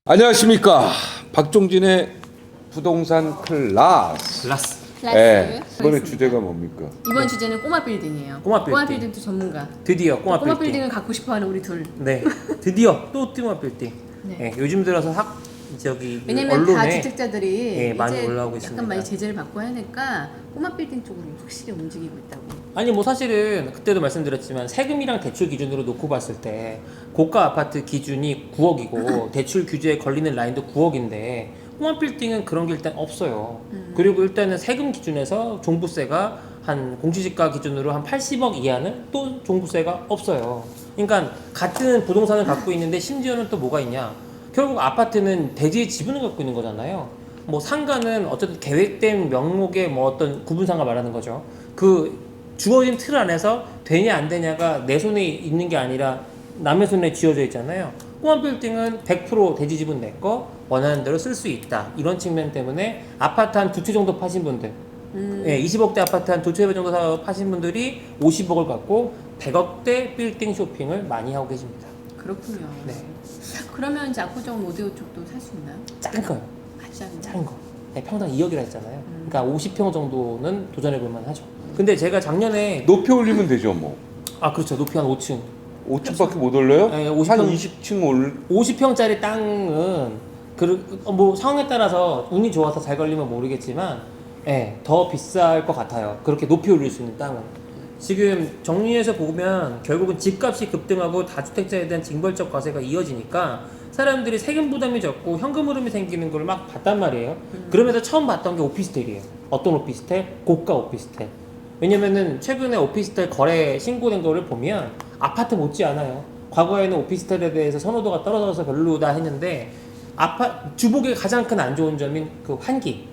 안녕하십니까. 박종진의 부동산 클라스. 네. 이번에 주제가 뭡니까? 이번 주제는 꼬마 빌딩이에요. 꼬마 빌딩. 도 전문가. 드디어 꼬마 빌딩. 빌딩을 갖고 싶어하는 우리 둘. 네, 드디어 또 꼬마 빌딩. 네. 네, 요즘 들어서 왜냐면 언론에 다 주택자들이 예, 많이 이제 올라오고 있습니다. 약간 많이 제재를 받고 하니까 꼬마 빌딩 쪽으로 확실히 움직이고 있다고. 아니 뭐 사실은 그때도 말씀드렸지만 세금이랑 대출 기준으로 놓고 봤을 때 고가 아파트 기준이 9억이고 대출 규제에 걸리는 라인도 9억인데 꼬마 빌딩은 그런 게 일단 없어요. 그리고 일단은 세금 기준에서 종부세가 한 공시지가 기준으로 한 80억 이하는 또 종부세가 없어요. 그러니까 같은 부동산을 갖고 있는데 심지어는 또 뭐가 있냐? 결국 아파트는 대지의 지분을 갖고 있는 거잖아요. 뭐 상가는 어쨌든 계획된 명목의 뭐 어떤 구분상가 말하는 거죠. 그 주어진 틀 안에서 되냐 안 되냐가 내 손에 있는 게 아니라 남의 손에 쥐어져 있잖아요. 꼬마 빌딩은 100% 대지 지분 내 거 원하는 대로 쓸 수 있다. 이런 측면 때문에 아파트 한 두 채 정도 파신 분들, 20억대 아파트 한 두 채 정도 파신 분들이 50억을 갖고 100억대 빌딩 쇼핑을 많이 하고 계십니다. 그렇군요. 네. 그러면 이제 압구정 오디오 쪽도 살 수 있나요? 작은 거요. 작은 거. 네, 평당 2억이라 했잖아요. 그러니까 50평 정도는 도전해 볼 만하죠. 근데 제가 작년에 높이 올리면 되죠, 뭐. 아 그렇죠. 높이 한 5층. 5층밖에 못 올려요? 네, 한 50평. 20층 올. 50평짜리 땅은 뭐 상황에 따라서 운이 좋아서 잘 걸리면 모르겠지만 예, 더 비쌀 것 같아요. 그렇게 높이 올릴 수 있는 땅은. 지금 정리해서 보면 결국은 집값이 급등하고 다주택자에 대한 징벌적 과세가 이어지니까 사람들이 세금 부담이 적고 현금 흐름이 생기는 걸 막 봤단 말이에요. 그러면서 처음 봤던 게 오피스텔이에요. 어떤 오피스텔? 고가 오피스텔. 왜냐면은 최근에 오피스텔 거래 신고된 거를 보면 아파트 못지 않아요. 과거에는 오피스텔에 대해서 선호도가 떨어져서 별로다 했는데 주복의 가장 큰 안 좋은 점인 그 환기.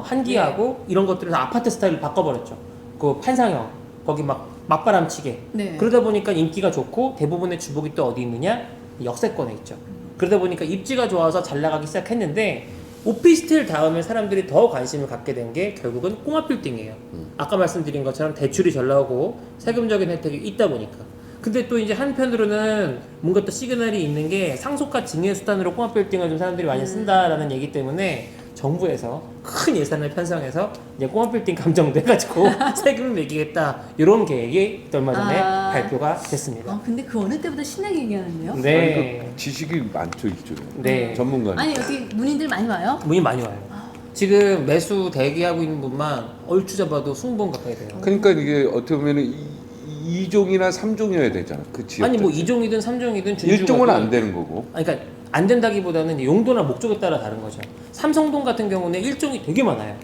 환기하고 이런 것들에서 아파트 스타일을 바꿔버렸죠. 그 판상형 거기 막 맞바람치게. 네. 그러다 보니까 인기가 좋고 대부분의 주복이 또 어디 있느냐? 역세권에 있죠. 그러다 보니까 입지가 좋아서 잘 나가기 시작했는데 오피스텔 다음에 사람들이 더 관심을 갖게 된 게 결국은 꼬마 빌딩이에요. 아까 말씀드린 것처럼 대출이 잘 나오고 세금적인 혜택이 있다 보니까. 근데 또 이제 한편으로는 뭔가 또 시그널이 있는 게 상속과 증여 수단으로 꼬마 빌딩을 좀 사람들이 많이 쓴다라는 얘기 때문에 정부에서 큰 예산을 편성해서 이제 꼬마 빌딩 감정도 해가지고 세금을 매기겠다 이런 계획이 얼마 전에 발표가 됐습니다. 근데 그 어느 때보다 신나게 얘기하는데요? 네. 아니, 그 지식이 많죠, 이쪽에. 네. 전문가는. 아니 여기 문의들 많이 와요? 문의 많이 와요. 지금 매수 대기하고 있는 분만 얼추 잡아도 20분 가까이 돼요. 그러니까 이게 어떻게 보면 2종이나 3종이어야 되잖아. 그 지역. 아니 뭐 2종이든 3종이든 1종은 안 되는 거고. 아니 그러니까 안 된다기보다는 용도나 목적에 따라 다른 거죠. 삼성동 같은 경우는 1종이 되게 많아요.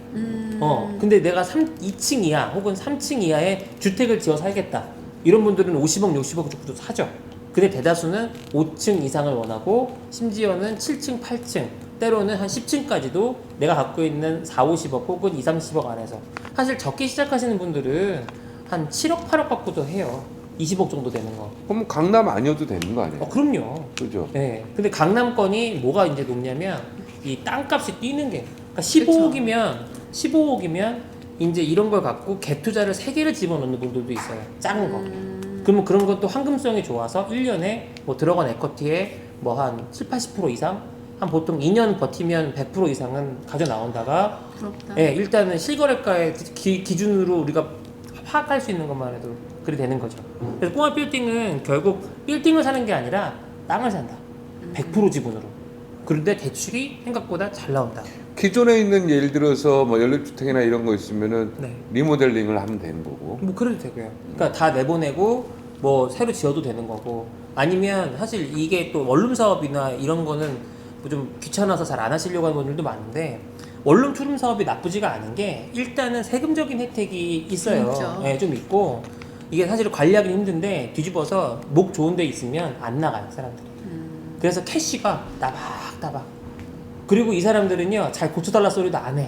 근데 내가 2층 이하 혹은 3층 이하에 주택을 지어 살겠다. 이런 분들은 50억, 60억 정도 사죠. 근데 대다수는 5층 이상을 원하고 심지어는 7층, 8층 때로는 한 10층까지도 내가 갖고 있는 4, 50억 혹은 2, 30억 안에서 사실 적기 시작하시는 분들은 한 7억, 8억 갖고도 해요. 20억 정도 되는 거. 그럼 강남 아니어도 되는 거 아니에요? 그럼요. 그죠? 네. 근데 강남권이 뭐가 이제 높냐면 이 땅값이 뛰는 게 그러니까 15억이면 이제 이런 걸 갖고 갭 투자를 3개를 집어넣는 분들도 있어요. 작은 거. 그러면 그런 것도 황금성이 좋아서 1년에 뭐 들어간 에쿼티에 뭐 한 7, 80% 이상 한 보통 2년 버티면 100% 이상은 가져 나온다가 부럽다. 예, 일단은 실거래가의 기준으로 우리가 파악할 수 있는 것만 해도 그리 되는 거죠. 그래서 꼬마 빌딩은 결국 빌딩을 사는 게 아니라 땅을 산다. 100% 지분으로. 그런데 대출이 생각보다 잘 나온다. 기존에 있는 예를 들어서 뭐 연립주택이나 이런 거 있으면은 네. 리모델링을 하면 되는 거고. 뭐 그래도 되고요. 그러니까 다 내보내고 뭐 새로 지어도 되는 거고 아니면 사실 이게 또 원룸 사업이나 이런 거는 뭐 좀 귀찮아서 잘 안 하시려고 하는 분들도 많은데 원룸 투룸 사업이 나쁘지가 않은 게 일단은 세금적인 혜택이 있어요. 네, 좀 있고 이게 사실 관리하기 힘든데 뒤집어서 목 좋은 데 있으면 안 나가요 사람들이. 그래서 캐시가 따박따박. 그리고 이 사람들은요 잘 고쳐달라 소리도 안 해.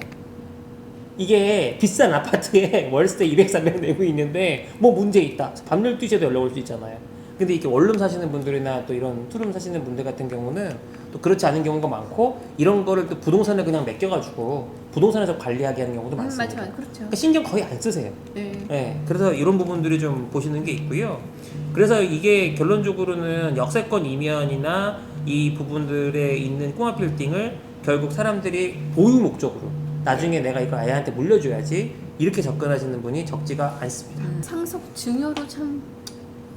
이게 비싼 아파트에 월세 200, 300 내고 있는데 뭐 문제 있다. 밤 12시에도 연락 올 수 있잖아요. 근데 이렇게 원룸 사시는 분들이나 또 이런 투룸 사시는 분들 같은 경우는 또 그렇지 않은 경우가 많고 이런 거를 또 부동산에 그냥 맡겨가지고 부동산에서 관리하게 하는 경우도 많습니다. 맞아요. 그렇죠. 그러니까 신경 거의 안 쓰세요. 네. 네, 그래서 이런 부분들이 좀 보시는 게 있고요. 그래서 이게 결론적으로는 역세권 이면이나 이 부분들에 있는 꼬마 빌딩을 결국 사람들이 보유 목적으로 나중에 내가 이거 아이한테 물려줘야지 이렇게 접근하시는 분이 적지가 않습니다. 상속 증여로 참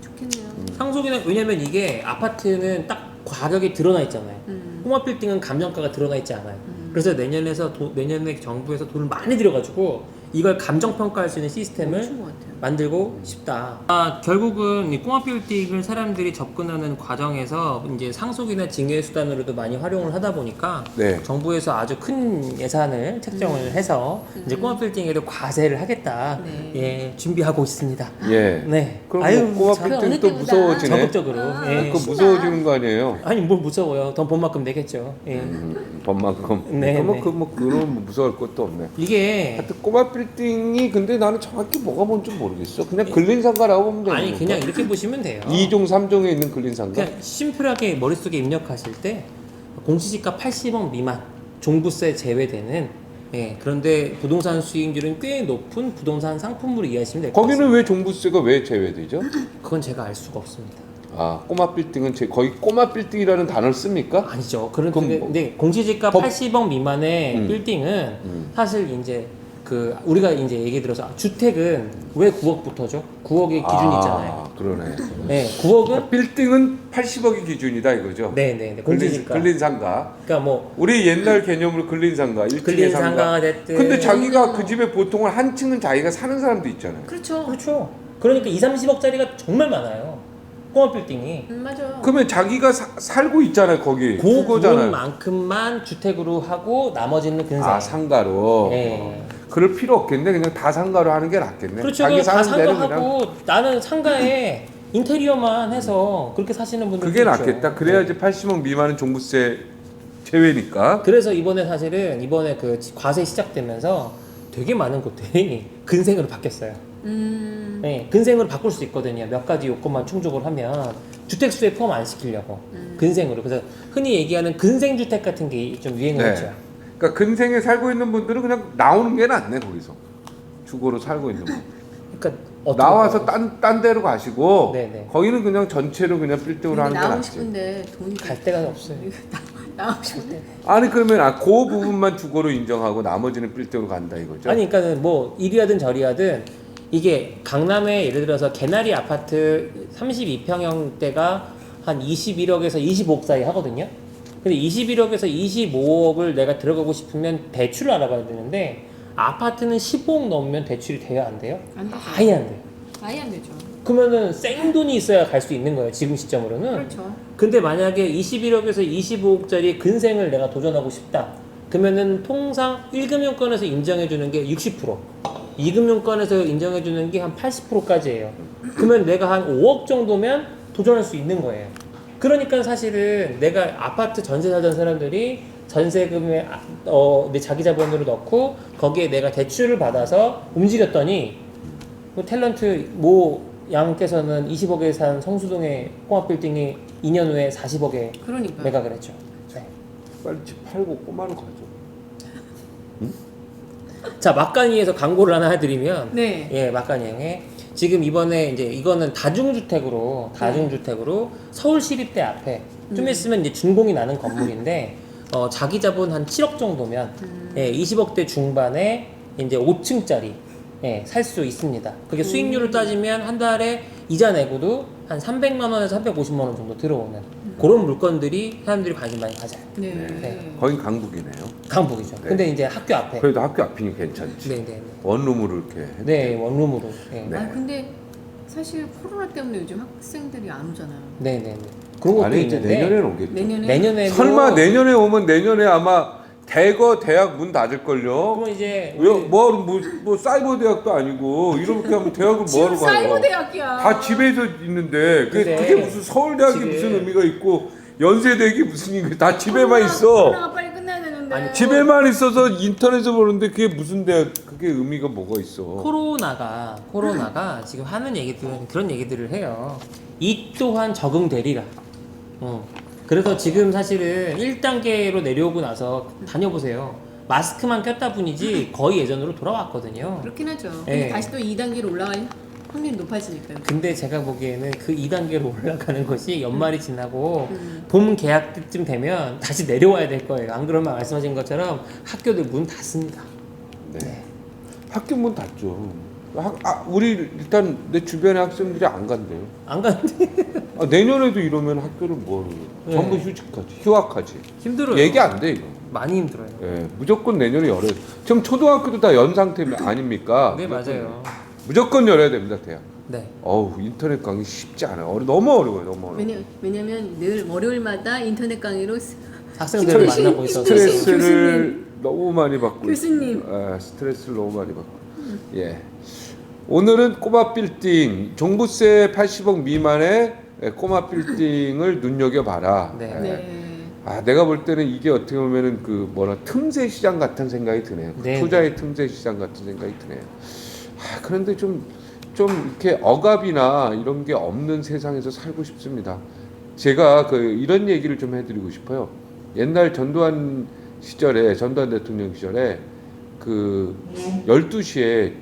좋겠네요. 상속이는 왜냐면 이게 아파트는 딱 가격이 드러나 있잖아요. 꼬마 빌딩은 감정가가 드러나 있지 않아요. 그래서 내년에 정부에서 돈을 많이 들여가지고 이걸 감정 평가할 수 있는 시스템을 좋은 것 같아요. 만들고 싶다. 결국은 이 꼬마 빌딩을 사람들이 접근하는 과정에서 이제 상속이나 증여 수단으로도 많이 활용을 하다 보니까 네. 정부에서 아주 큰 예산을 책정을 해서 이제 꼬마 빌딩에도 과세를 하겠다. 네. 예, 준비하고 있습니다. 예. 네. 그럼 뭐 꼬마 참 빌딩 어느 또 때보다 무서워지네. 적극적으로. 예. 그거 무서워지는 거 아니에요? 아니 뭘 무서워요. 더 본만큼 내겠죠. 예. 법만큼. 네, 뭐 네. 그런 뭐 무서울 것도 없네. 이게 하여튼 꼬마 빌딩이 근데 나는 정확히 뭐가 뭔지 모르겠어. 그냥 근린상가라고 보면 되는 아니 건가? 그냥 이렇게 보시면 돼요. 2종 3종에 있는 근린상가? 그냥 심플하게 머릿속에 입력하실 때 공시지가 80억 미만 종부세 제외되는 예, 그런데 부동산 수익률은 꽤 높은 부동산 상품으로 이해하시면 될 것 같습니다. 거기는 왜 종부세가 왜 제외되죠? 그건 제가 알 수가 없습니다. 아, 꼬마 빌딩은 거의 꼬마 빌딩이라는 단어를 씁니까? 아니죠. 그런 그럼 근데, 뭐- 근데 공시지가 법- 80억 미만의 빌딩은 사실 이제 그 우리가 이제 얘기 들어서 주택은 왜 9억부터죠? 9억의 기준이 있잖아요. 그러네. 네, 9억은 빌딩은 80억이 기준이다 이거죠? 네네 공시지가. 근린상가. 그러니까 뭐 우리 옛날 개념으로 근린상가, 1층의 근린상가가 상가. 됐든. 근데 자기가 그 집에 보통은 한 층은 자기가 사는 사람도 있잖아요. 그렇죠. 그렇죠. 그러니까 2, 30억짜리가 정말 많아요. 꼬마 빌딩이. 맞아. 그러면 자기가 살고 있잖아요 거기. 그거잖아요. 그만큼만 주택으로 하고 나머지는 근생. 아 상가로. 예. 그럴 필요 없겠네. 그냥 다 상가로 하는 게 낫겠네. 그렇죠. 자기 그냥 다 사는 데는 그냥 상가하고 나는 상가에 인테리어만 해서 그렇게 사시는 분들 그게 낫겠다. 그래야지 80억 미만은 종부세 제외니까. 그래서 이번에 그 과세 시작되면서 되게 많은 곳들이 근생으로 바뀌었어요. 네, 근생으로 바꿀 수 있거든요. 몇 가지 요건만 충족을 하면 주택수에 포함 안 시키려고 근생으로. 그래서 흔히 얘기하는 근생주택 같은 게 좀 유행을 했죠. 그러니까 근생에 살고 있는 분들은 그냥 나오는 게 낫네 거기서. 주거로 살고 있는 분. 그러니까 나와서 딴 데로 가시고 네네. 거기는 그냥 전체로 그냥 빌딩으로 하는 게 나오고 낫지. 싶은데 돈이 갈 데가 없어요. 나오고 싶은데. 아니 그러면 그 부분만 주거로 인정하고 나머지는 빌딩으로 간다 이거죠? 아니 그러니까는 뭐 이리하든 저리하든 이게 강남에 예를 들어서 개나리 아파트 32평형대가 한 21억에서 25억 사이 하거든요. 근데 21억에서 25억을 내가 들어가고 싶으면 대출을 알아봐야 되는데 아파트는 15억 넘으면 대출이 돼요, 안 돼요? 안 되죠. 아예 안 돼요. 아예 안 되죠. 그러면은 생돈이 있어야 갈 수 있는 거예요, 지금 시점으로는. 그렇죠. 근데 만약에 21억에서 25억짜리 근생을 내가 도전하고 싶다. 그러면은 통상 1금융권에서 인정해주는 게 60%, 2금융권에서 인정해주는 게 한 80%까지예요. 그러면 내가 한 5억 정도면 도전할 수 있는 거예요. 그러니까 사실은 내가 아파트 전세 사던 사람들이 전세금에 내 자기 자본으로 넣고 거기에 내가 대출을 받아서 움직였더니 뭐 탤런트 모 양께서는 20억에 산 성수동의 꼬마 빌딩이 2년 후에 40억에 그러니까. 매각을 했죠. 네. 빨리 집 팔고 꼬마로 가죠. 자, 막간이에서 광고를 하나 해드리면 네. 예, 막간이에 지금 이번에 이제 이거는 다중주택으로 서울시립대 앞에 좀 있으면 이제 준공이 나는 건물인데 자기 자본 한 7억 정도면 예, 20억대 중반에 이제 5층짜리 예, 살 수 있습니다. 그게 수익률을 따지면 한 달에 이자 내고도 한 300만 원에서 350만 원 정도 들어오는 그런 물건들이 사람들이 관심 많이 가져요. 네. 네. 거긴 강북이네요. 강북이죠. 네. 근데 이제 학교 앞에. 그래도 학교 앞이니 괜찮지. 네네. 원룸으로 이렇게. 했- 네, 원룸으로. 네. 네. 아 근데 사실 코로나 때문에 요즘 학생들이 안 오잖아요. 네네네. 그런 것도 아니 이제 있는데 내년에는 오겠죠. 내년에 설마 내년에 오면 내년에 아마 대거 대학 문 닫을걸요? 그러면 이제 뭐 사이버 대학도 아니고 이렇게 하면 대학을 뭐하러 가요? 사이버 대학이야. 다 집에서 있는데 근데 그게 무슨 서울대학이 지금 무슨 의미가 있고 연세대학이 무슨 의미가 다 집에만 있어. 코로나가 빨리 끝나야 되는데. 아니, 집에만 있어서 인터넷에서 보는데 그게 무슨 대학 그게 의미가 뭐가 있어? 코로나가 지금 하는 얘기들은 그런 얘기들을 해요. 이 또한 적응되리라. 그래서 지금 사실은 1단계로 내려오고 나서 다녀보세요. 마스크만 꼈다 뿐이지 거의 예전으로 돌아왔거든요. 그렇긴 하죠. 네. 근데 다시 또 2단계로 올라가요. 확률이 높아지니까요. 근데 제가 보기에는 그 2단계로 올라가는 것이 연말이 지나고 봄 개학 때쯤 되면 다시 내려와야 될 거예요. 안 그러면 말씀하신 것처럼 학교들 문 닫습니다. 네. 학교 문 닫죠. 우리 일단 내 주변의 학생들이 안 간대요. 안 가는데 내년에도 이러면 학교를 뭐 하는 거예요? 네. 전부 휴학하지. 힘들어요. 얘기 안 돼 이거. 많이 힘들어요. 예, 무조건 내년에 열어요. 지금 초등학교도 다 연 상태 아닙니까? 네, 맞아요. 무조건 열어야 됩니다, 대학. 네. 어우, 인터넷 강의 쉽지 않아요. 너무 어려워요, 너무 어려워요. 왜냐면 늘 월요일마다 인터넷 강의로 학생들을 교수님, 만나고 있어서 스트레스를 너무 많이 받고 교수님. 있어요. 스트레스를 너무 많이 받고. 예. 오늘은 꼬마 빌딩 종부세 80억 미만의 꼬마 빌딩을 눈여겨 봐라. 네. 네. 내가 볼 때는 이게 어떻게 보면은 그 틈새 시장 같은 생각이 드네요. 네. 투자의 틈새 시장 같은 생각이 드네요. 그런데 좀 이렇게 억압이나 이런 게 없는 세상에서 살고 싶습니다. 제가 이런 얘기를 좀 해드리고 싶어요. 옛날 전두환 대통령 시절에 12시에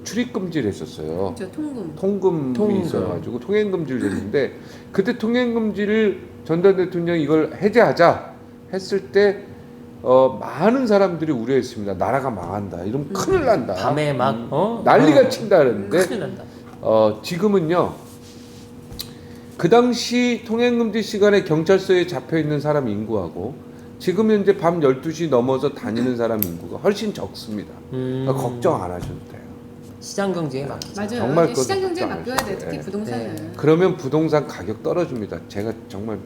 출입 금지를 했었어요. 저 통금. 통금이 있어가지고 통행 금지를 했는데 그때 통행 금지를 전두환 대통령이 이걸 해제하자 했을 때 많은 사람들이 우려했습니다. 나라가 망한다. 이러면 큰일 난다. 밤에 막 난리가 친다 그랬는데 큰일 난다. 지금은요. 그 당시 통행 금지 시간에 경찰서에 잡혀 있는 사람 인구하고 지금 현재 밤 12시 넘어서 다니는 사람 인구가 훨씬 적습니다. 걱정 안 하셔도 돼요. 시장 경제에 맡기죠. 맞아요. 정말 시장 경제에 걱정 안 맡겨야 돼. 특히 네. 부동산은. 네. 그러면 부동산 가격 떨어집니다. 제가 정말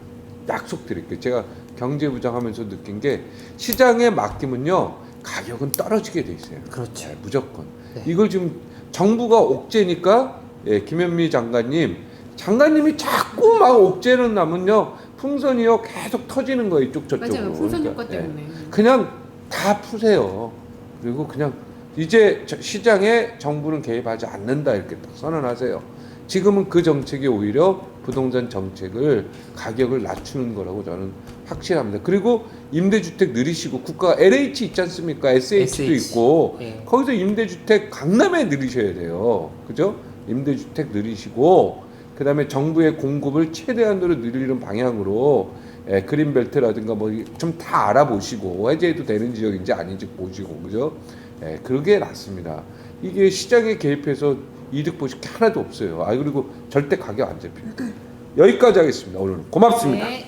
약속드릴게요. 제가 경제부장하면서 느낀 게 시장에 맡기면요 가격은 떨어지게 돼 있어요. 그렇죠. 네, 무조건. 네. 이걸 지금 정부가 옥죄니까 김현미 장관님이 자꾸 막 옥죄는 나면요 풍선이요 계속 터지는 거예요 이쪽 저쪽으로. 맞아요. 풍선 효과 그러니까, 때문에. 그냥 다 푸세요. 그리고 그냥 이제 시장에 정부는 개입하지 않는다 이렇게 딱 선언하세요. 지금은 그 정책이 오히려 부동산 정책을 가격을 낮추는 거라고 저는 확실합니다. 그리고 임대주택 늘리시고 국가 LH 있지 않습니까? SH도 있고 네. 거기서 임대주택 강남에 늘리셔야 돼요. 그죠? 임대주택 늘리시고 그다음에 정부의 공급을 최대한으로 늘리는 방향으로 그린벨트라든가 뭐 좀 다 알아보시고 해제해도 되는 지역인지 아닌지 보시고 그죠? 그게 낫습니다. 이게 시장에 개입해서 이득 보실 게 하나도 없어요. 그리고 절대 가격 안 잡힙니다. 여기까지 하겠습니다. 오늘 고맙습니다. 네.